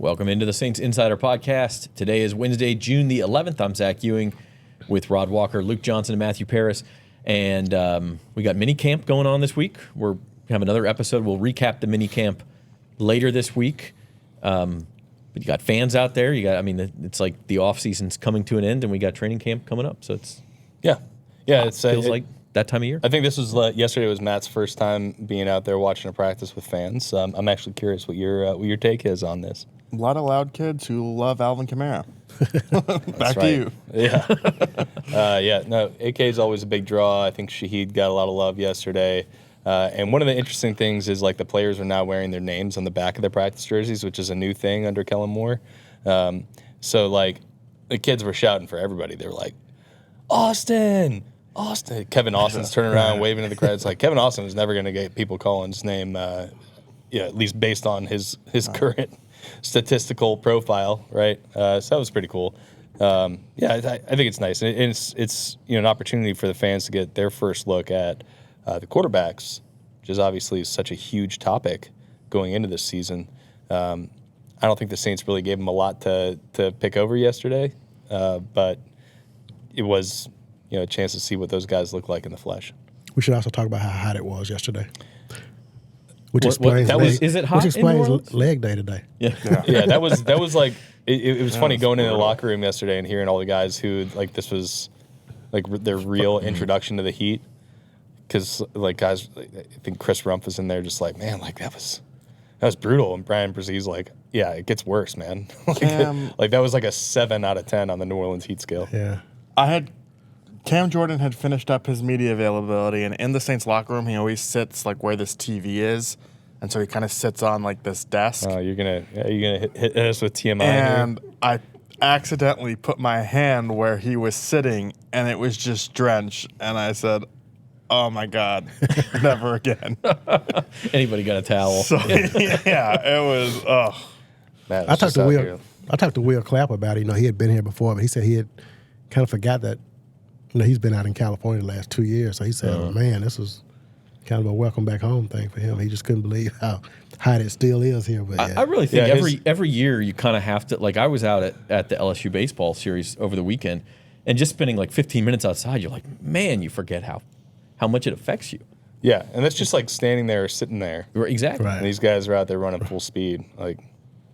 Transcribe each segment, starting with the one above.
Welcome into the Saints Insider Podcast. Today is Wednesday, June the 11th. I'm Zach Ewing with Rod Walker, Luke Johnson, and Matthew Paris. And we got mini camp going on this week. We're have another episode. We'll recap the mini camp later this week. But you got fans out there. It's like the off season's coming to an end, and we got training camp coming up. So it's it feels like that time of year. I think this was yesterday was Matt's first time being out there watching a practice with fans. I'm actually curious what your take is on this. A lot of loud kids who love Alvin Kamara. Back to you. Yeah. AK is always a big draw. I think Shaheed got a lot of love yesterday. And one of the interesting things is like the players are now wearing their names on the back of their practice jerseys, which is a new thing under Kellen Moore. So like the kids were shouting for everybody. They were like, Austin. Kevin Austin's turning around waving to the crowd. It's like Kevin Austin was never going to get people calling his name, at least based on his current statistical profile, right? So that was pretty cool. I think it's nice. And it's an opportunity for the fans to get their first look at the quarterbacks, which is obviously such a huge topic going into this season. I don't think the Saints really gave them a lot to pick over yesterday, but it was a chance to see what those guys look like in the flesh. We should also talk about how hot it was yesterday. Which explains is it hot? Which explains leg day today. Yeah, that was like it was funny going into the locker room yesterday and hearing all the guys who like this was like their real introduction to the heat. Because like guys, I think Chris Rumph was in there just like, man, like that was brutal. And Brian Brzez's like, yeah, it gets worse, man. Like that was like a 7 out of 10 on the New Orleans heat scale. Yeah, Cam Jordan had finished up his media availability, and in the Saints locker room, he always sits like where this TV is, and so he kind of sits on like this desk. Oh, you're gonna hit us with TMI. And here. I accidentally put my hand where he was sitting, and it was just drenched. And I said, "Oh my God, never again." Anybody got a towel? So yeah, it was. Matt, I talked to Will Clapp about it. He had been here before, but he said he had kind of forgot that. He's been out in California the last 2 years, so he said, man, this was kind of a welcome back home thing for him. He just couldn't believe how hot it still is here. But I really think every year you kind of have to, like I was out at the LSU baseball series over the weekend, and just spending like 15 minutes outside, you're like, man, you forget how much it affects you. Yeah, and that's just like standing there or sitting there. Exactly. Right. And these guys are out there running full speed. Like,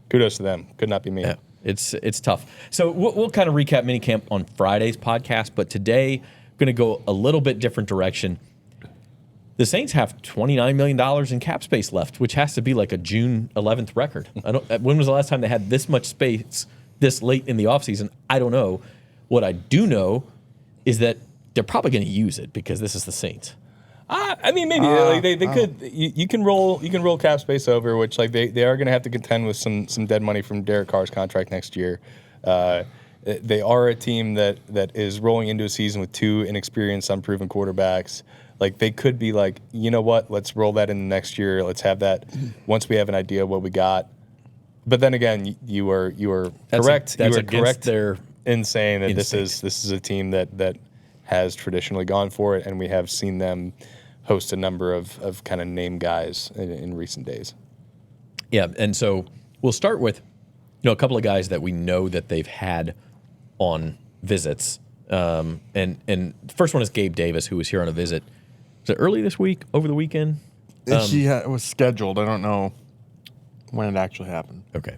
kudos to them. Could not be me. Yeah. It's tough. So we'll kind of recap minicamp on Friday's podcast, but today we're going to go a little bit different direction. The Saints have $29 million in cap space left, which has to be like a June 11th record. When was the last time they had this much space this late in the offseason? I don't know. What I do know is that they're probably going to use it because this is the Saints. Maybe they could. You can roll cap space over, which like they are going to have to contend with some dead money from Derek Carr's contract next year. They are a team that is rolling into a season with 2 inexperienced, unproven quarterbacks. Like they could be like, you know what? Let's roll that in next year. Let's have that once we have an idea of what we got. But then again, you are correct. You are correct in saying that this is a team that has traditionally gone for it, and we have seen them host a number of kind of name guys in recent days. Yeah, and so we'll start with a couple of guys that we know that they've had on visits. And the first one is Gabe Davis, who was here on a visit. Was it early this week, over the weekend? It was scheduled. I don't know when it actually happened. Okay.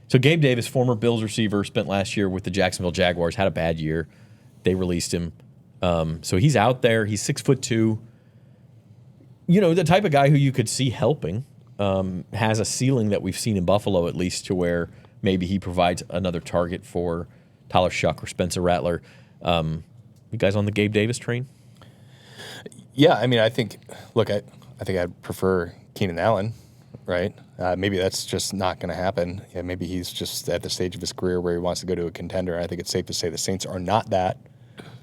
So Gabe Davis, former Bills receiver, spent last year with the Jacksonville Jaguars, had a bad year. They released him. So he's out there. He's 6'2". The type of guy who you could see helping, has a ceiling that we've seen in Buffalo, at least, to where maybe he provides another target for Tyler Shuck or Spencer Rattler. You guys on the Gabe Davis train? Yeah, I think I'd prefer Keenan Allen, right? Maybe that's just not going to happen. Yeah, maybe he's just at the stage of his career where he wants to go to a contender. I think it's safe to say the Saints are not that.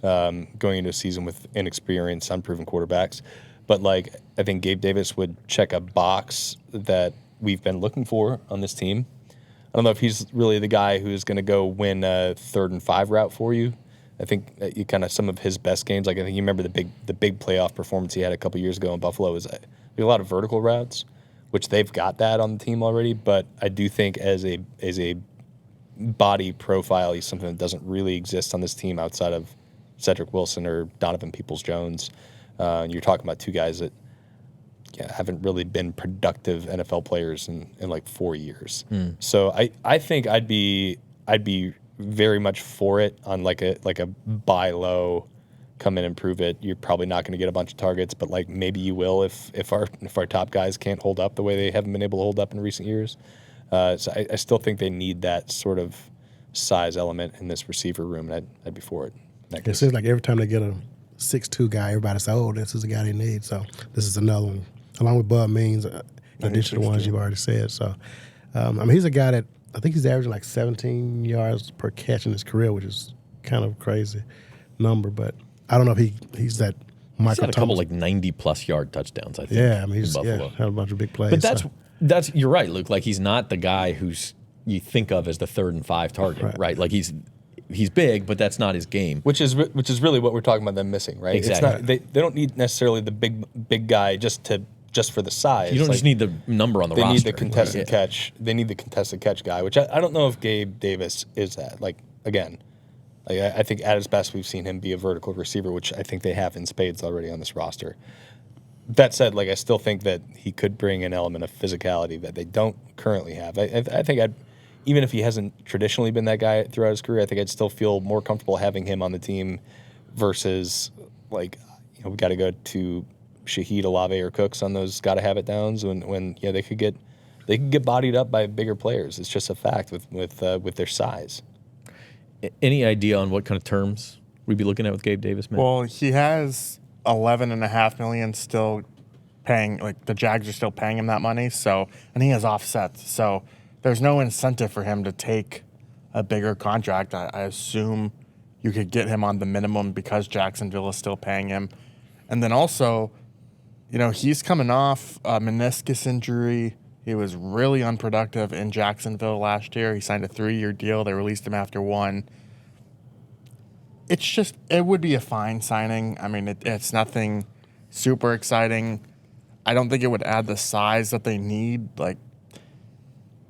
Going into a season with inexperienced, unproven quarterbacks. But, I think Gabe Davis would check a box that we've been looking for on this team. I don't know if he's really the guy who's going to go win a 3rd and 5 route for you. I think you kind of some of his best games, I think you remember the big playoff performance he had a couple years ago in Buffalo, was a lot of vertical routes, which they've got that on the team already. But I do think as a body profile, he's something that doesn't really exist on this team outside of Cedric Wilson or Donovan Peoples-Jones. You're talking about two guys that haven't really been productive NFL players in like 4 years. So I think I'd be very much for it on like a buy low, come in and prove it. You're probably not going to get a bunch of targets, but like maybe you will if our top guys can't hold up the way they haven't been able to hold up in recent years. So I still think they need that sort of size element in this receiver room, and I'd be for it. It seems like every time they get a 6'2" guy, everybody says, "Oh, this is the guy they need." So this is another one, along with Bud Means, in addition to the ones you've already said. So, he's a guy that I think he's averaging like 17 yards per catch in his career, which is kind of a crazy number. But I don't know if he's that Michael He's had a couple Thomas. like 90-plus yard touchdowns, I think. Yeah, I mean, in Buffalo. had a bunch of big plays. But that's you're right, Luke. Like he's not the guy who's you think of as the 3rd and 5 target, right? Like he's big, but that's not his game. Which is really what we're talking about them missing, right? Exactly. It's not, they don't need necessarily the big guy just for the size. You don't just need the number on the they roster. need the contested catch. They need the contested catch guy, which I don't know if Gabe Davis is that. Like again, I think at his best we've seen him be a vertical receiver, which I think they have in spades already on this roster. That said, like I still think that he could bring an element of physicality that they don't currently have. I think even if he hasn't traditionally been that guy throughout his career, I think I'd still feel more comfortable having him on the team versus like we got to go to Shaheed, Olave, or Cooks on those got to have it downs when they could get bodied up by bigger players. It's just a fact with their size. Any idea on what kind of terms we'd be looking at with Gabe Davis, man? Well, he has $11.5 million still paying. Like the Jags are still paying him that money. So, and he has offsets. So there's no incentive for him to take a bigger contract. I assume you could get him on the minimum because Jacksonville is still paying him. And then also, he's coming off a meniscus injury. He was really unproductive in Jacksonville last year. He signed a 3-year deal. They released him after 1. It would be a fine signing. I mean, it's nothing super exciting. I don't think it would add the size that they need. Like,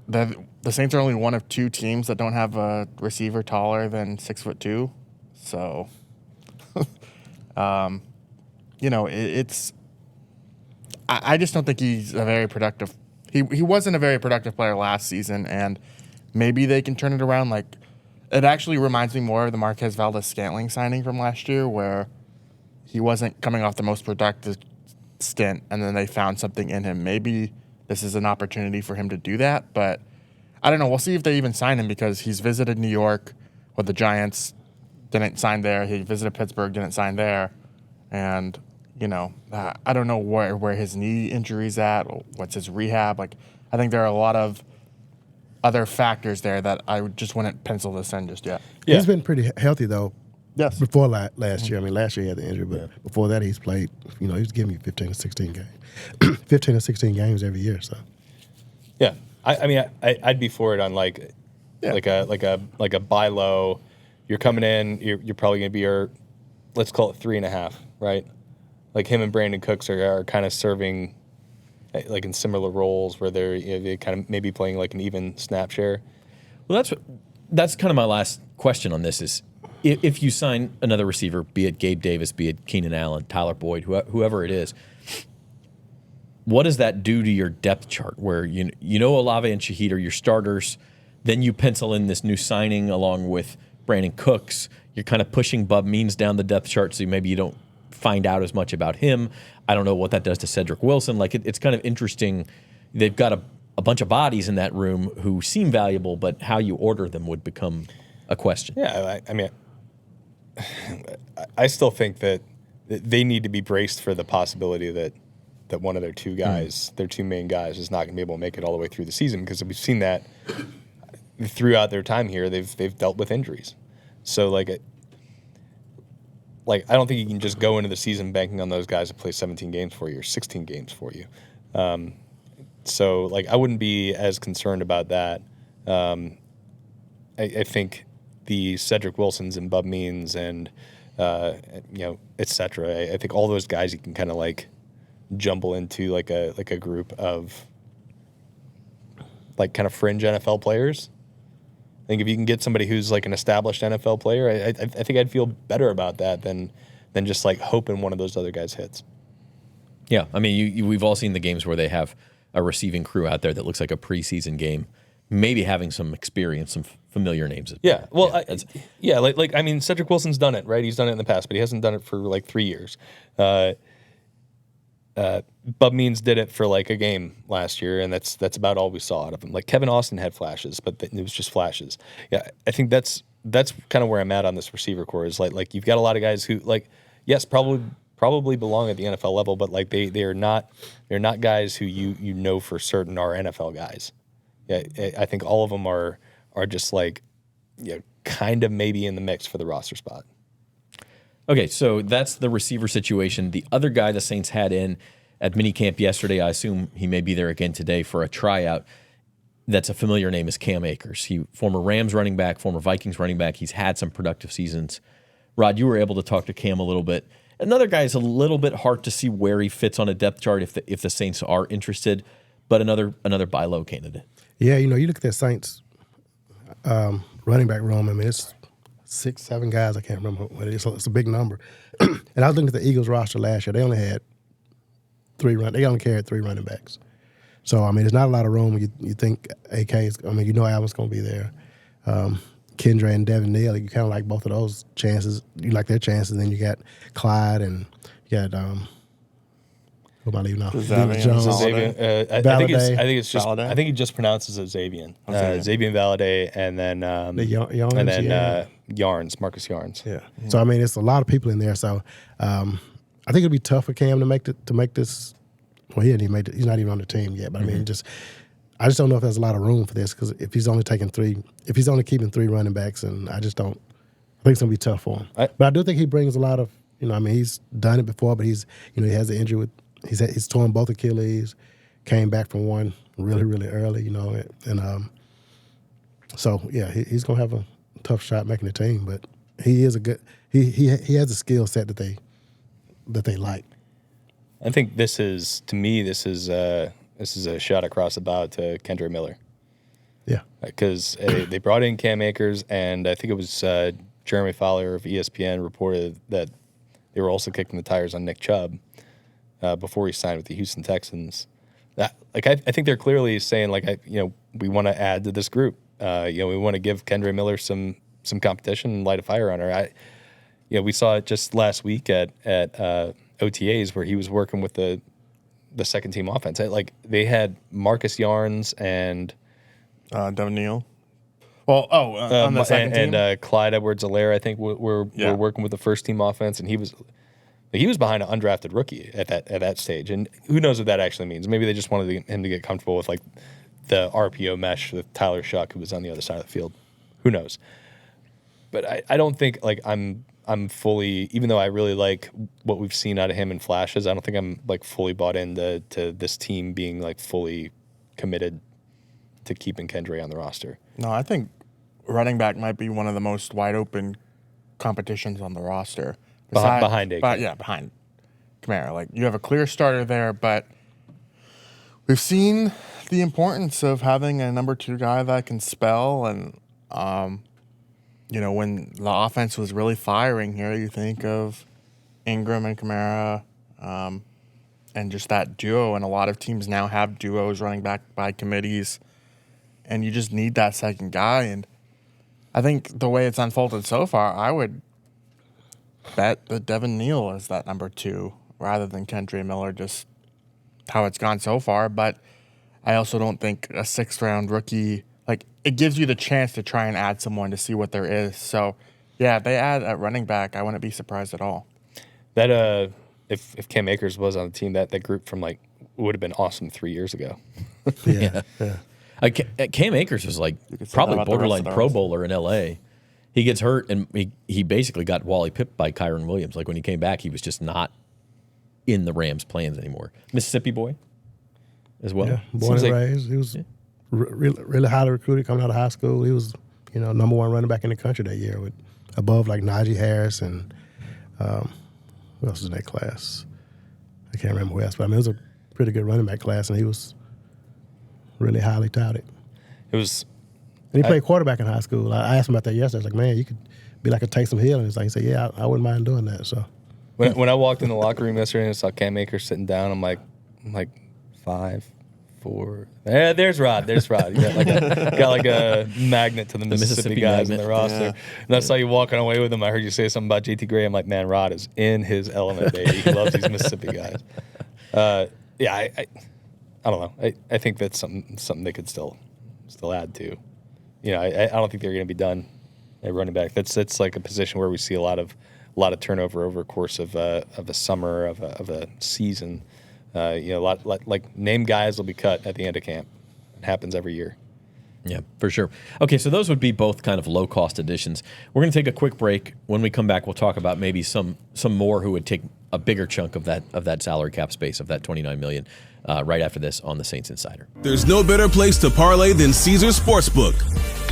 the Saints are only one of 2 teams that don't have a receiver taller than 6'2". So, it's. I just don't think he's a very productive. He wasn't a very productive player last season, and maybe they can turn it around. Like, it actually reminds me more of the Marquez Valdes-Scantling signing from last year, where he wasn't coming off the most productive stint, and then they found something in him. Maybe this is an opportunity for him to do that, but I don't know. We'll see if they even sign him because he's visited New York with the Giants, didn't sign there. He visited Pittsburgh, didn't sign there, and I don't know where his knee injury's at, what's his rehab. Like, I think there are a lot of other factors there that I just wouldn't pencil this in just yet. Yeah. He's been pretty healthy, though. Yes. Before last year. I mean, last year he had the injury, but before that he's played, he was giving you 15 to 16 games. 15 to 16 games every year, so. Yeah. I'd be for it on like a buy low. You're coming in, you're probably going to be let's call it 3.5, right? Like him and Brandon Cooks are kind of serving like in similar roles where they're kind of maybe playing like an even snap share. Well, that's kind of my last question on this is if you sign another receiver, be it Gabe Davis, be it Keenan Allen, Tyler Boyd, whoever it is, what does that do to your depth chart where Olave and Shaheed are your starters, then you pencil in this new signing along with Brandon Cooks, you're kind of pushing Bub Means down the depth chart so maybe you don't find out as much about him. I don't know what that does to Cedric Wilson. Like it's kind of interesting. They've got a bunch of bodies in that room who seem valuable, but how you order them would become a question. Yeah, I still think that they need to be braced for the possibility that one of their 2 guys, their 2 main guys, is not going to be able to make it all the way through the season because we've seen that throughout their time here. They've dealt with injuries, so I don't think you can just go into the season banking on those guys to play 17 games for you or 16 games for you. So I wouldn't be as concerned about that. I think the Cedric Wilsons and Bub Means and et cetera. I think all those guys you can kind of jumble into like a group of like kind of fringe NFL players. I think if you can get somebody who's like an established NFL player, I think I'd feel better about that than just like hoping one of those other guys hits. Yeah, I mean, we've all seen the games where they have a receiving crew out there that looks like a preseason game, maybe having some experience, some familiar names. Yeah, well, like I mean, Cedric Wilson's done it, right? He's done it in the past, but he hasn't done it for like 3 years. Bub Means did it for like a game last year, and that's about all we saw out of him. Like Kevin Austin had flashes, but it was just flashes. Yeah, I think that's kind of where I'm at on this receiver core. Is like you've got a lot of guys who like, yes, probably belong at the NFL level, but like they're not guys who you know for certain are NFL guys. Yeah, I think all of them are just like, kind of maybe in the mix for the roster spot. Okay, so that's the receiver situation. The other guy the Saints had in at minicamp yesterday, I assume he may be there again today for a tryout. That's a familiar name, is Cam Akers. He former Rams running back, former Vikings running back. He's had some productive seasons. Rod, you were able to talk to Cam a little bit. Another guy is a little bit hard to see where he fits on a depth chart if the Saints are interested, but another buy low candidate. Yeah, you look at that Saints running back room. I mean, it's 6, 7 guys. I can't remember what it is. So it's a big number. And I was looking at the Eagles roster last year. They only had 3 They only carried 3 running backs. So I mean, there's not a lot of room. You think AK is? I mean, Allen's going to be there. Kendra and Devin Neal. You kind of like both of those chances. You like their chances. And then you got Clyde and you got who am I leaving off? Jones. I think it's just. Valadie? I think he just pronounces it Xavier. Xavier Valadie, and then Yarns, Marcus Yarns. Yeah. So I mean, it's a lot of people in there. So I think it'll be tough for Cam to make this. Well, he didn't even he's not even on the team yet. But I mean, I just don't know if there's a lot of room for this, because if he's only keeping 3 running backs, and I just don't. I think it's gonna be tough for him. But I do think he brings a lot of. I mean, he's done it before, but he has an injury with. He's torn both Achilles, came back from one really, really early, and so yeah, he's gonna have a tough shot making the team. But he is a good. He has a skill set that they like. I think this is a shot across the bow to Kendra Miller. Yeah, because they brought in Cam Akers, and I think it was Jeremy Fowler of ESPN reported that they were also kicking the tires on Nick Chubb. Before he signed with the Houston Texans, I think they're clearly saying we want to add to this group. We want to give Kendra Miller some competition and light a fire on her. We saw it just last week at OTAs where he was working with the second team offense. They had Marcus Yarns and Devin Neal. Well, on the second team, and Clyde Edwards-Helaire, I think, were working with the first team offense, and he was behind an undrafted rookie at that stage, and who knows what that actually means. Maybe they just wanted him to get comfortable with the RPO mesh with Tyler Shuck, who was on the other side of the field. Who knows? But I don't think I'm fully, even though I really like what we've seen out of him in flashes, I don't think I'm fully bought into this team being fully committed to keeping Kendra on the roster. No, I think running back might be one of the most wide open competitions on the roster. Behind AK. Behind Kamara. You have a clear starter there, but we've seen the importance of having a number 2 guy that can spell. And, when the offense was really firing here, you think of Ingram and Kamara and just that duo. And a lot of teams now have duos running back by committees, and you just need that second guy. And I think the way it's unfolded so far, I would bet that Devin Neal is that number 2 rather than Kendra Miller, just how it's gone so far. But I also don't think a 6th-round rookie, it gives you the chance to try and add someone to see what there is. So, yeah, they add at running back, I wouldn't be surprised at all. That if Cam Akers was on the team, that group from would have been awesome 3 years ago. Yeah. Cam Akers was probably borderline Pro Bowler in LA. He gets hurt, and he basically got Wally pipped by Kyron Williams. When he came back, he was just not in the Rams' plans anymore. Mississippi boy as well. Yeah, born and raised. He was really highly recruited coming out of high school. He was, number 1 running back in the country that year, with above Najee Harris and who else was in that class? I can't remember who else, but it was a pretty good running back class, and he was really highly touted. it was. And he played quarterback in high school. I asked him about that yesterday. I was like, man, you could be like a Taysom Hill. And he said, yeah, I wouldn't mind doing that. So When I walked in the locker room yesterday and saw Cam Akers sitting down, I'm like 5, 4. There's Rod. There's Rod. You got like a magnet to the Mississippi guys in the roster. Yeah. And I saw you walking away with him. I heard you say something about JT Gray. I'm like, man, Rod is in his element, baby. He loves these Mississippi guys. I don't know. I think that's something they could still add to. I don't think they're going to be done at running back. That's like a position where we see a lot of turnover over a course of a summer of a season. A lot like name guys will be cut at the end of camp. It happens every year. Yeah, for sure. Okay, so those would be both kind of low-cost additions. We're going to take a quick break. When we come back, we'll talk about maybe some more who would take a bigger chunk of that salary cap space of that $29 million right after this on the Saints Insider. There's no better place to parlay than Caesars Sportsbook.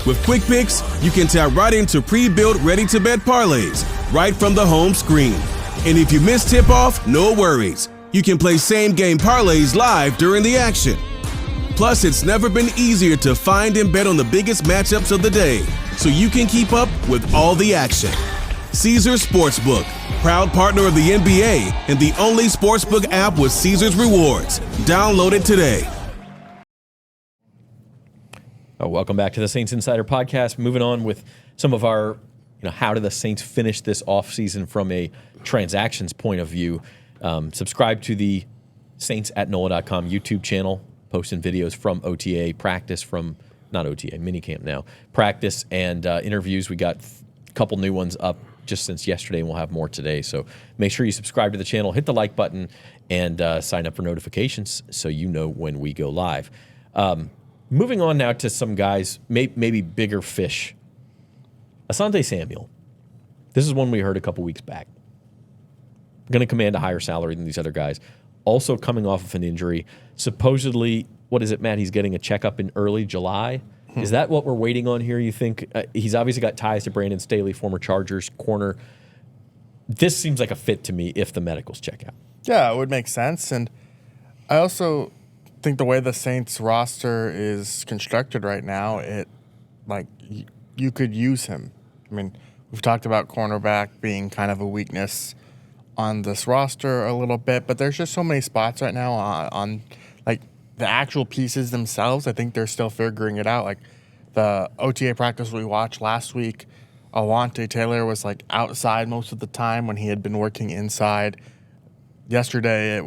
With Quick Picks, you can tap right into pre-built, ready-to-bet parlays right from the home screen. And if you miss tip-off, no worries. You can play same-game parlays live during the action. Plus, it's never been easier to find and bet on the biggest matchups of the day, so you can keep up with all the action. Caesars Sportsbook, proud partner of the NBA and the only sportsbook app with Caesars Rewards. Download it today. Welcome back to the Saints Insider Podcast. Moving on with some of our, how do the Saints finish this offseason from a transactions point of view. Subscribe to the Saints at NOLA.com YouTube channel, posting videos from OTA, minicamp now, practice and interviews. We got a couple new ones up just since yesterday, and we'll have more today. So make sure you subscribe to the channel, hit the like button, and sign up for notifications so you know when we go live. Moving on now to some guys, maybe bigger fish. Asante Samuel. This is one we heard a couple weeks back. Going to command a higher salary than these other guys. Also coming off of an injury. Supposedly, what is it, Matt? He's getting a checkup in early July. Is that what we're waiting on here, you think? He's obviously got ties to Brandon Staley, former Chargers corner. This seems like a fit to me if the medicals check out. Yeah, it would make sense. And I also think the way the Saints roster is constructed right now, you could use him. I mean, we've talked about cornerback being kind of a weakness on this roster a little bit, but there's just so many spots right now on the actual pieces themselves. I think they're still figuring it out. Like the OTA practice we watched last week, Alante Taylor was outside most of the time when he had been working inside. Yesterday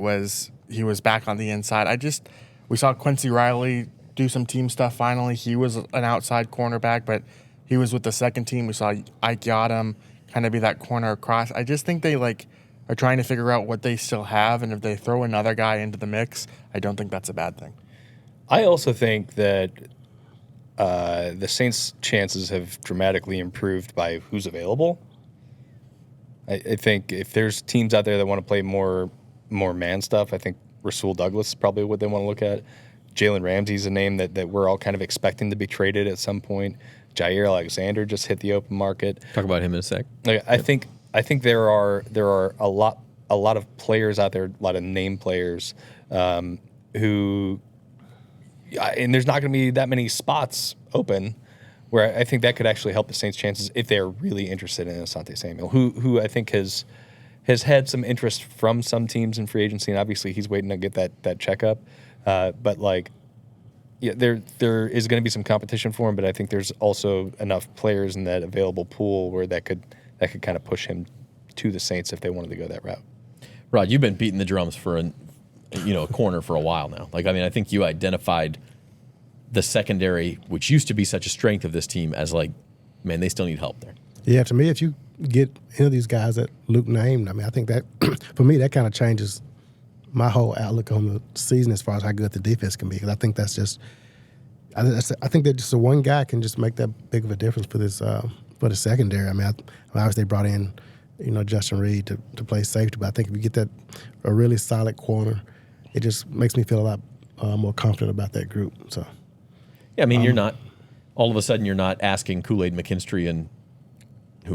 he was back on the inside. We saw Quincy Riley do some team stuff finally. He was an outside cornerback, but he was with the second team. We saw Ike Yadam kind of be that corner across. I just think they are trying to figure out what they still have, and if they throw another guy into the mix, I don't think that's a bad thing. I also think that the Saints' chances have dramatically improved by who's available. I think if there's teams out there that want to play more man stuff, I think Rasul Douglas is probably what they want to look at. Jalen Ramsey's a name that we're all kind of expecting to be traded at some point. Jaire Alexander just hit the open market. Talk about him in a sec. I think there are a lot of players out there, a lot of name players who, and there's not going to be that many spots open, where I think that could actually help the Saints' chances if they're really interested in Asante Samuel, who I think has had some interest from some teams in free agency, and obviously he's waiting to get that checkup. But there is going to be some competition for him, but I think there's also enough players in that available pool where that could kind of push him to the Saints if they wanted to go that route. Rod, you've been beating the drums for a corner for a while now. I think you identified the secondary, which used to be such a strength of this team, as man, they still need help there. Yeah, to me, if you get any of these guys that Luke named, I think that, for me, that kind of changes my whole outlook on the season as far as how good the defense can be. Because I think that's just, I think that just the one guy can just make that big of a difference for this for the secondary. Obviously they brought in, Justin Reed to play safety, but I think if you get a really solid corner, it just makes me feel a lot more confident about that group. So, yeah, you're not all of a sudden you're not asking Kool-Aid McKinstry and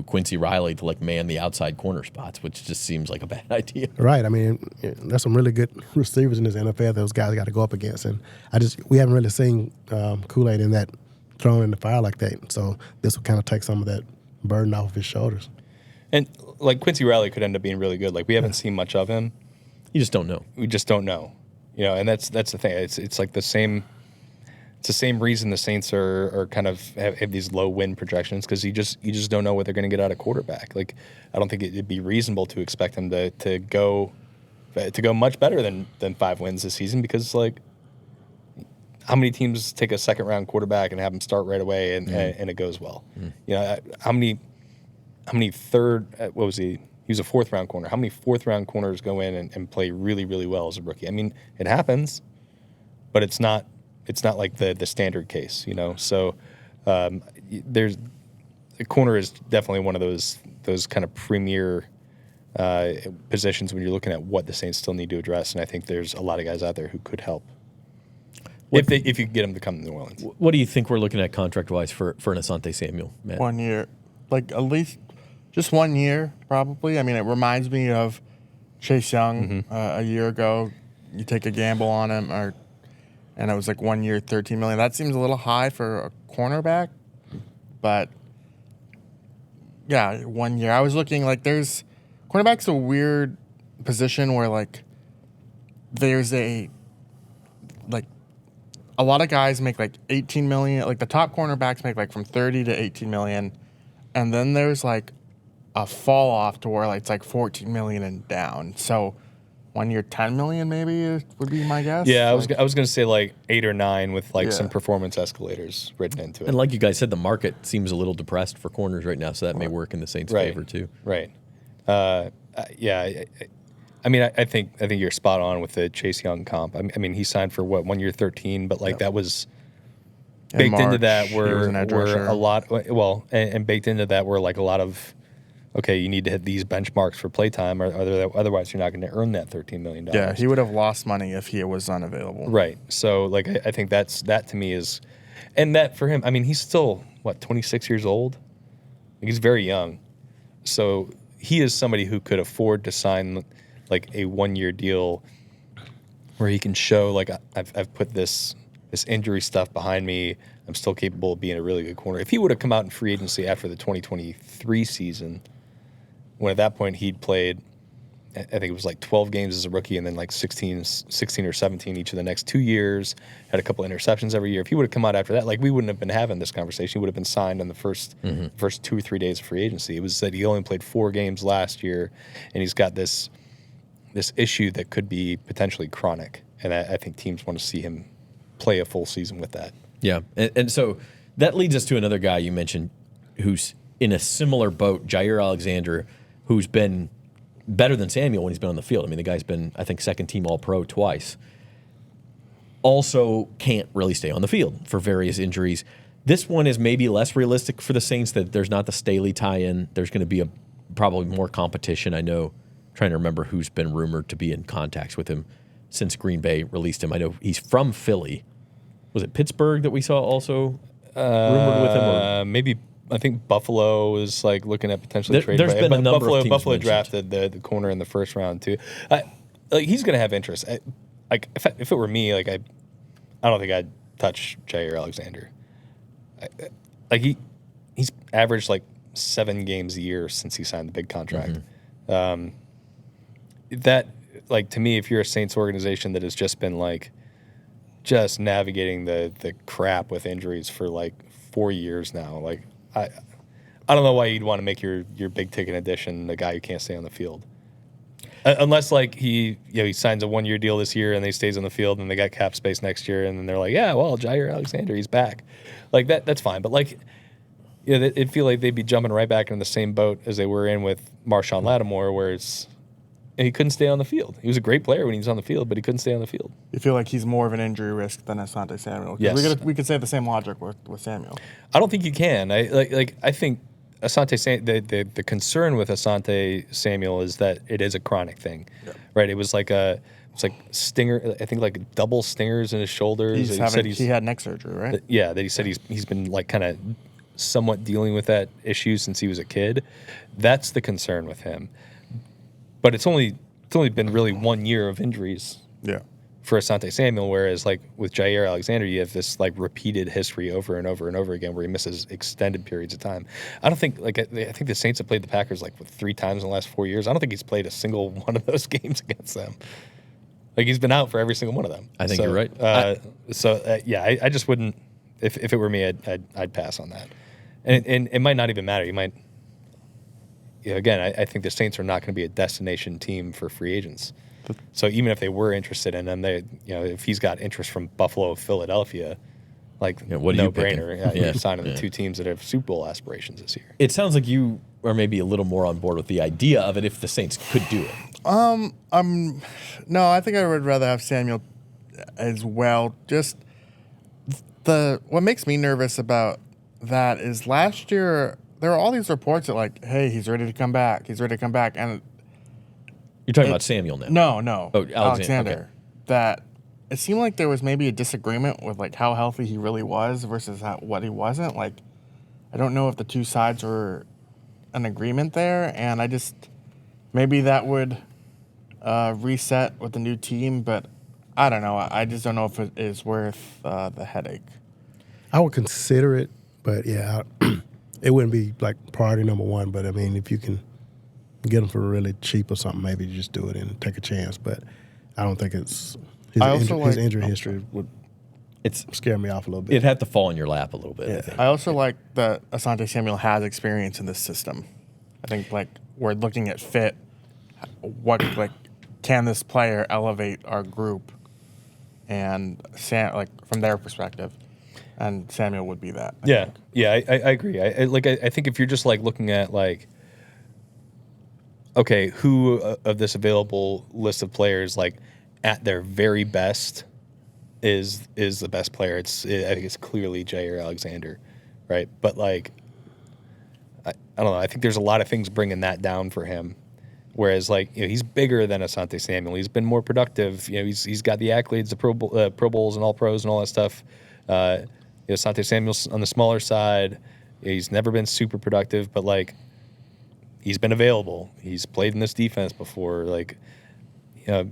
Quincy Riley to like man the outside corner spots, which just seems like a bad idea. Right. I mean, there's some really good receivers in this NFL those guys got to go up against, and we haven't really seen Kool-Aid in that thrown in the fire like that. So this will kind of take some of that burden off of his shoulders. And like Quincy Riley could end up being really good. Like we haven't seen much of him. You just don't know. We just don't know. And that's the thing. It's like the same. It's the same reason the Saints are kind of have these low win projections, because you just don't know what they're going to get out of quarterback. Like I don't think it'd be reasonable to expect them to go much better than 5 wins this season, because like how many teams take a second round quarterback and have him start right away and it goes well? How many third what was he? He was a 4th round corner. How many 4th round corners go in and play really, really well as a rookie? I mean, it happens, but it's not like the standard case, So there's the corner is definitely one of those kind of premier positions when you're looking at what the Saints still need to address, and I think there's a lot of guys out there who could help if you could get them to come to New Orleans. What do you think we're looking at contract-wise for an Asante Samuel, Matt? 1 year, like at least just 1 year, probably. I mean, it reminds me of Chase Young a year ago. You take a gamble on him, and it was like 1 year, $13 million. That seems a little high for a cornerback, but yeah, 1 year. I was looking like cornerback's a weird position where like there's a lot of guys make like 18 million. Like the top cornerbacks make like from 30 to 18 million, and then there's like a fall off to where like it's like 14 million and down. So 1 year, 10 million maybe would be my guess. Yeah, I was going to say like 8 or 9 with like some performance escalators written into it. And like you guys said, the market seems a little depressed for corners right now, so that may work in the Saints' favor too. Right. Yeah. I mean, I think you're spot on with the Chase Young comp. I mean, he signed for 1 year, 13, but like that was baked into that were a lot. Well, and baked into that were like a lot of. Okay, you need to hit these benchmarks for playtime, or otherwise you're not going to earn that $13 million. Yeah, he would have lost money if he was unavailable. Right. So, like, I think that to me is, and that for him, I mean, he's still 26 years old. He's very young, so he is somebody who could afford to sign like a 1 year deal where he can show like I've put this injury stuff behind me. I'm still capable of being a really good corner. If he would have come out in free agency after the 2023 season, when at that point he'd played, I think it was like 12 games as a rookie and then like 16 or 17 each of the next 2 years, had a couple of interceptions every year. If he would have come out after that, like we wouldn't have been having this conversation. He would have been signed on the first 2 or 3 days of free agency. It was that he only played 4 games last year, and he's got this issue that could be potentially chronic. And I think teams want to see him play a full season with that. Yeah, and so that leads us to another guy you mentioned who's in a similar boat, Jaire Alexander, who's been better than Samuel when he's been on the field. I mean, the guy's been, I think, second-team All-Pro twice. Also can't really stay on the field for various injuries. This one is maybe less realistic for the Saints, that there's not the Staley tie-in. There's going to be probably more competition. I know, trying to remember who's been rumored to be in contacts with him since Green Bay released him. I know he's from Philly. Was it Pittsburgh that we saw also rumored with him? Or? Maybe. I think Buffalo is like looking at potentially trading. There's been a number of teams Buffalo mentioned. drafted the corner in the first round too. Like he's going to have interest. Like if it were me, like I don't think I'd touch Jaire Alexander. He's averaged like 7 games a year since he signed the big contract. That like to me, if you're a Saints organization that has just been like just navigating the crap with injuries for like 4 years now, like. I don't know why you'd want to make your big ticket addition the guy who can't stay on the field, unless like he signs a 1 year deal this year and he stays on the field and they got cap space next year and then they're like, yeah, well, Jaire Alexander, he's back, like that's fine. But like, it'd feel like they'd be jumping right back in the same boat as they were in with Marshawn Lattimore, where he couldn't stay on the field. He was a great player when he was on the field, but he couldn't stay on the field. You feel like he's more of an injury risk than Asante Samuel? Yes. We could say the same logic with Samuel. I don't think you can. I think the concern with Asante Samuel is that it is a chronic thing, right? It was like stinger. I think like double stingers in his shoulders. He had neck surgery, right? That he said he's been like kind of somewhat dealing with that issue since he was a kid. That's the concern with him. But it's only been really 1 year of injuries. Yeah. For Asante Samuel, whereas like with Jaire Alexander, you have this like repeated history over and over and over again where he misses extended periods of time. I don't think I think the Saints have played the Packers like 3 times in the last 4 years. I don't think he's played a single one of those games against them. Like he's been out for every single one of them. I think you're right. I just wouldn't. If it were me, I'd pass on that. And it might not even matter. You might. Again, I think the Saints are not going to be a destination team for free agents. So even if they were interested in him, if he's got interest from Buffalo, Philadelphia, like what are no you picking? brainer. You're signing the 2 teams that have Super Bowl aspirations this year. It sounds like you are maybe a little more on board with the idea of it if the Saints could do it. No, I think I would rather have Samuel as well. Just what makes me nervous about that is last year there were all these reports that like, hey, he's ready to come back. He's ready to come back, and You're talking about Samuel now. No. Oh, Alexander. Okay. That it seemed like there was maybe a disagreement with like how healthy he really was versus what he wasn't. Like, I don't know if the two sides were an agreement there, and I just maybe that would reset with the new team, but I don't know. I just don't know if it is worth the headache. I would consider it, but yeah, it wouldn't be like priority number one. But I mean, if you can get them for really cheap or something, maybe you just do it and take a chance. But I don't think it's his injury history would scare me off a little bit. It'd have to fall in your lap a little bit. Yeah. I think. I also like that Asante Samuel has experience in this system. I think like we're looking at fit. What like can this player elevate our group? And from their perspective, and Samuel would be that. I agree. I think if you're just like looking at like, okay, who of this available list of players like at their very best is the best player? I think it's clearly Jaire Alexander, right? But like, I don't know. I think there's a lot of things bringing that down for him. Whereas, like, he's bigger than Asante Samuel. He's been more productive. He's got the accolades, the Pro Bowls and All Pros and all that stuff. Asante Samuel's on the smaller side. He's never been super productive, but like, he's been available. He's played in this defense before. Like, I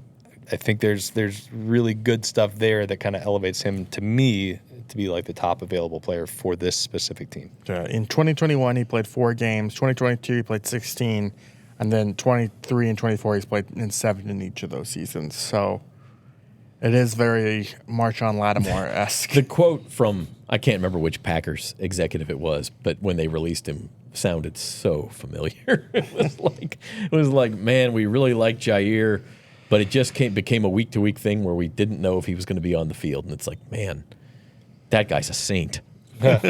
think there's really good stuff there that kind of elevates him to me to be like the top available player for this specific team. In 2021, he played 4 games. 2022, he played 16. And then 23 and 24, he's played in 7 in each of those seasons. So it is very Marshawn Lattimore-esque. The quote from, I can't remember which Packers executive it was, but when they released him, sounded so familiar. It was like, man, we really like Jaire, but it just became a week-to-week thing where we didn't know if he was going to be on the field. And it's like, man, that guy's a saint. But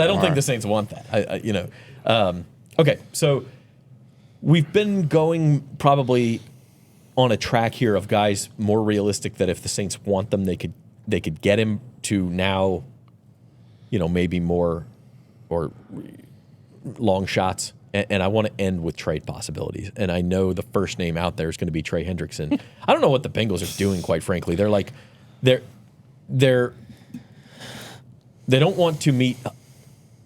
I don't think the Saints want that. Okay, so we've been going probably on a track here of guys more realistic that if the Saints want them, they could get him to now, maybe more or long shots. And I want to end with trade possibilities. And I know the first name out there is going to be Trey Hendrickson. I don't know what the Bengals are doing, quite frankly. They're like, they don't want to meet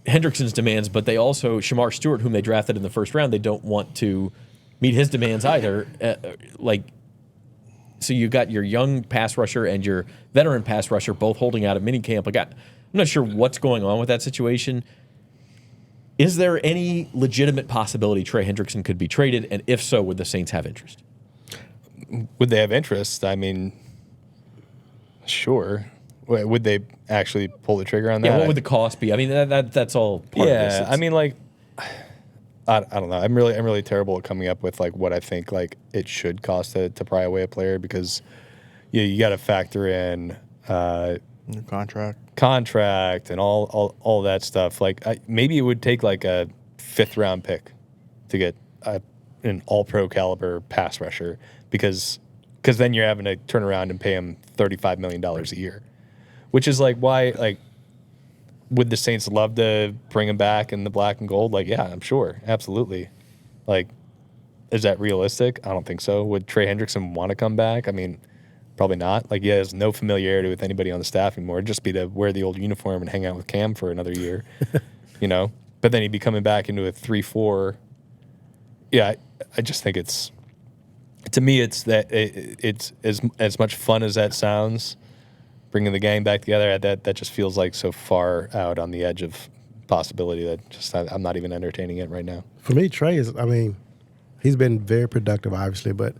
Hendrickson's demands, but they also, Shamar Stewart, whom they drafted in the first round, they don't want to meet his demands either. So you got your young pass rusher and your veteran pass rusher both holding out at minicamp. I'm not sure what's going on with that situation. Is there any legitimate possibility Trey Hendrickson could be traded? And if so, would the Saints have interest? Would they have interest? I mean, sure. Would they actually pull the trigger on that? Yeah, what would the cost be? I mean, that's all part of this. I mean, like, I don't know. I'm really terrible at coming up with like what I think like it should cost to pry away a player because you got to factor in New contract and all that stuff. Like maybe it would take like a 5th round pick to get an all-pro caliber pass rusher because then you're having to turn around and pay him $35 million a year. Which is like why, like, would the Saints love to bring him back in the black and gold? Like, yeah, I'm sure. Absolutely. Like, is that realistic? I don't think so. Would Trey Hendrickson want to come back? I mean, probably not. Like, he has no familiarity with anybody on the staff anymore. It'd just be to wear the old uniform and hang out with Cam for another year. But then he'd be coming back into a 3-4. Yeah, I just think to me, it's as much fun as that sounds. Bringing the gang back together, that just feels like so far out on the edge of possibility that I'm not even entertaining it right now. For me, Trey he's been very productive, obviously, but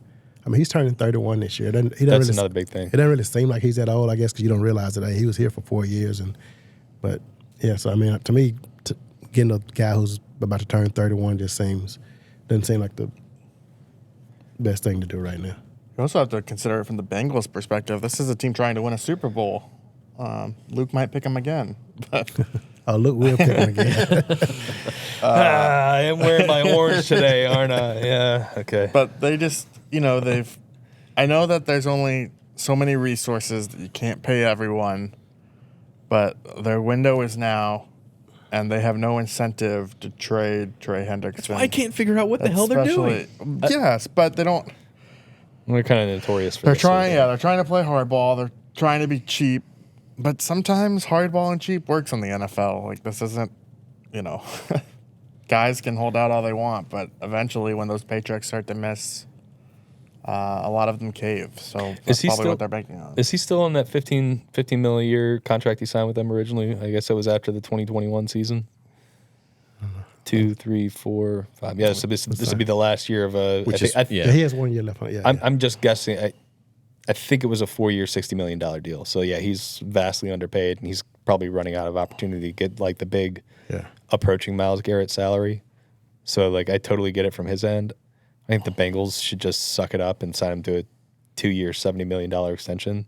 he's turning 31 this year. That's another big thing. It doesn't really seem like he's that old, I guess, because you don't realize that he was here for 4 years. But yeah, so to me, getting a guy who's about to turn 31 doesn't seem like the best thing to do right now. You also have to consider it from the Bengals' perspective. This is a team trying to win a Super Bowl. Luke might pick him again. Oh, Luke will pick him again. I am wearing my orange today, aren't I? Yeah, okay. But they just, I know that there's only so many resources that you can't pay everyone, but their window is now, and they have no incentive to trade Trey Hendrickson. I can't figure out what the hell they're doing. Yes, but they don't. They're kind of notorious for They're this. they're trying to play hardball. They're trying to be cheap, but sometimes hardball and cheap works in the NFL. Like, this isn't, guys can hold out all they want, but eventually when those paychecks start to miss, a lot of them cave. So that's probably what they're banking on. Is he still on that $15 million a year contract he signed with them originally? I guess it was after the 2021 season. 2, 3, 4, 5. Yeah, so this would be the last year of a. Yeah, he has 1 year left on it. Yeah, I'm just guessing. I think it was a 4-year, $60 million deal. So yeah, he's vastly underpaid, and he's probably running out of opportunity to get like the big, approaching Myles Garrett salary. So I totally get it from his end. I think the Bengals should just suck it up and sign him to a 2-year, $70 million extension.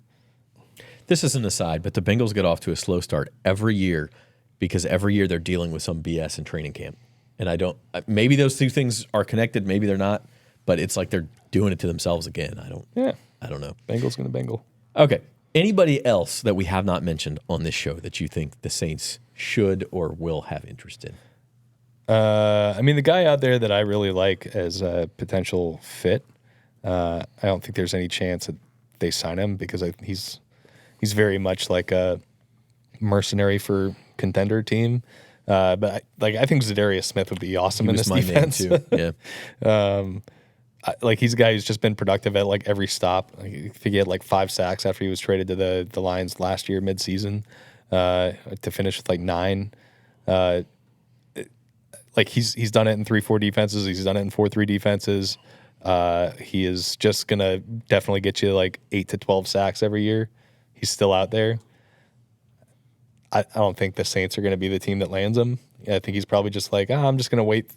This is an aside, but the Bengals get off to a slow start every year because every year they're dealing with some BS in training camp. And maybe those two things are connected, maybe they're not, but it's like they're doing it to themselves again. I don't know. Bengals going to Bengal. Okay. Anybody else that we have not mentioned on this show that you think the Saints should or will have interest in? The guy out there that I really like as a potential fit, I don't think there's any chance that they sign him because he's very much like a mercenary for contender team. But I think Zidarius Smith would be awesome in this defense. Name too. Yeah. He's a guy who's just been productive at every stop. I think he had 5 sacks after he was traded to the Lions last year midseason to finish with 9. He's done it in 3-4 defenses. He's done it in 4-3 defenses. He is just gonna definitely get you 8 to 12 sacks every year. He's still out there. I don't think the Saints are going to be the team that lands him. I think he's probably just I'm just going to wait,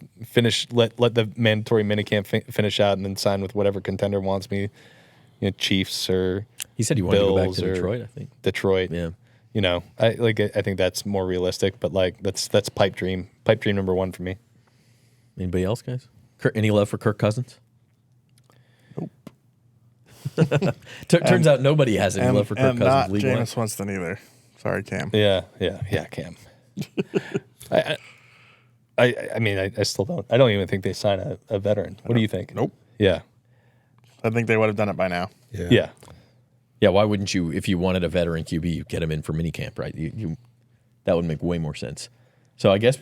let the mandatory minicamp finish out, and then sign with whatever contender wants me. Chiefs or he said he wanted to go back to Detroit. I think Detroit. Yeah. I think that's more realistic, but that's pipe dream number 1 for me. Anybody else, guys? Any love for Kirk Cousins? Nope. Turns out nobody has any love for Kirk Cousins. Not Jameis Winston either. Sorry, Cam. Yeah, Cam. I still don't. I don't even think they sign a veteran. What do you think? Nope. Yeah. I think they would have done it by now. Yeah. Yeah, why wouldn't you, if you wanted a veteran QB, you get him in for minicamp, right? That would make way more sense. So I guess,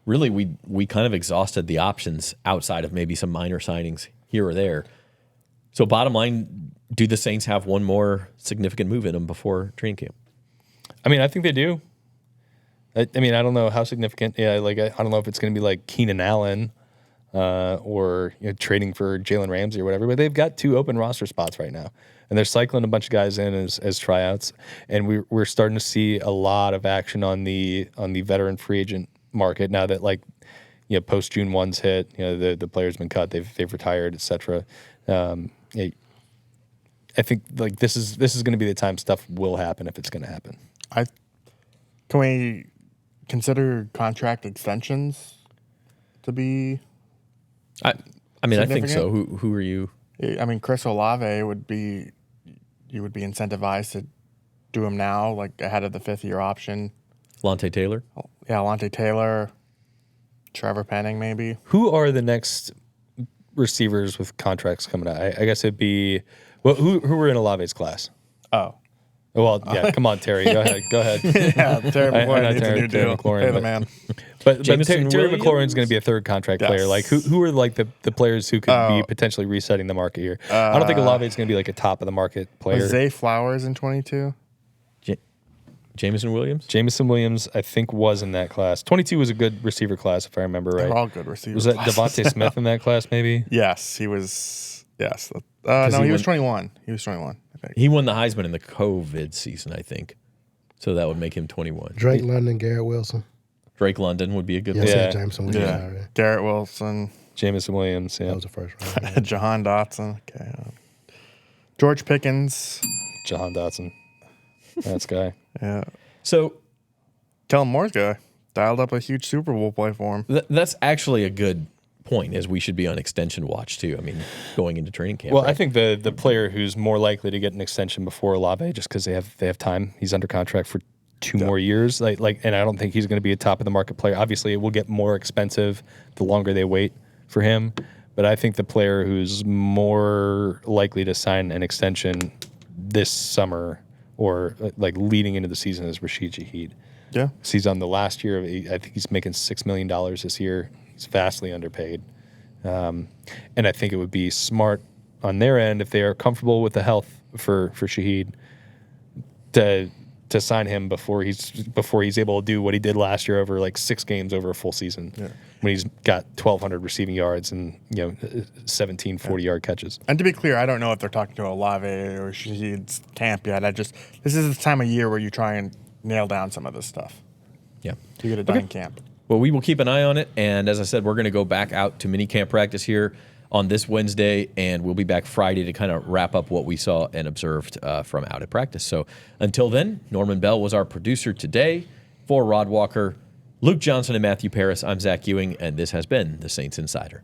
really, we kind of exhausted the options outside of maybe some minor signings here or there. So bottom line, do the Saints have one more significant move in them before training camp? I think they do. I don't know how significant. Yeah, I don't know if it's going to be Keenan Allen or trading for Jalen Ramsey or whatever, but they've got 2 open roster spots right now. And they're cycling a bunch of guys in as tryouts, and we're starting to see a lot of action on the veteran free agent market now that post June 1's hit. The player's been cut, they've retired, etc. I think this is going to be the time stuff will happen if it's going to happen. Can we consider contract extensions to be? I think so. Who are you? Chris Olave would be. You would be incentivized to do him now, ahead of the 5th-year option. Lante Taylor? Yeah, Lante Taylor. Trevor Penning, maybe. Who are the next receivers with contracts coming out? I guess it'd be who were in Olave's class? Oh, Well, yeah, come on, Terry. Go ahead. Yeah, Terry I know McLaurin needs a Terry new deal. McLaurin, Pay the but- man. But Jameson Terry Williams? McLaurin's going to be a third contract Yes. player. Like who are like the players who could be potentially resetting the market here? I don't think Olave's going to be like a top of the market player. Was Zay Flowers in 22? Jameson Williams? Jameson Williams, I think, was in that class. 22 was a good receiver class, if I remember right. They're all good receivers. Was that Devontae Smith in that class, maybe? Yes, he was. Yes. No, he was 21. He was 21, I think. He won the Heisman in the COVID season, I think. So that would make him 21. Drake London, Garrett Wilson. Drake London would be a good Yes, one. Yeah. Jameson Williams. Yeah. Already. Garrett Wilson, Jameson Williams, yeah. That was the first round. Jahan Dotson. Okay. George Pickens. Jahan Dotson. That's guy. Yeah. So Kellen Moore's guy dialed up a huge Super Bowl play for him. that's actually a good point, is we should be on extension watch too. I mean, going into training camp. Well, right? I think the player who's more likely to get an extension before Olave, just because they have time. He's under contract for 2 more years. And I don't think he's going to be a top of the market player. Obviously, it will get more expensive the longer they wait for him. But I think the player who's more likely to sign an extension this summer or like leading into the season is Rashid Shaheed. Yeah. So he's on the last year of, I think he's making $6 million this year. He's vastly underpaid. And I think it would be smart on their end, if they are comfortable with the health for Shaheed, to sign him before he's able to do what he did last year over like 6 games over a full season, when he's got 1,200 receiving yards and 17 40-yard catches. And to be clear, I don't know if they're talking to Olave or Shaheed's camp yet. This is the time of year where you try and nail down some of this stuff. yeah. You get it done in camp. Well, we will keep an eye on it. And as I said, we're going to go back out to mini camp practice here on this Wednesday, and we'll be back Friday to kind of wrap up what we saw and observed from out at practice. So until then, Norman Bell was our producer today. For Rod Walker, Luke Johnson, and Matthew Paris, I'm Zach Ewing, and this has been the Saints Insider.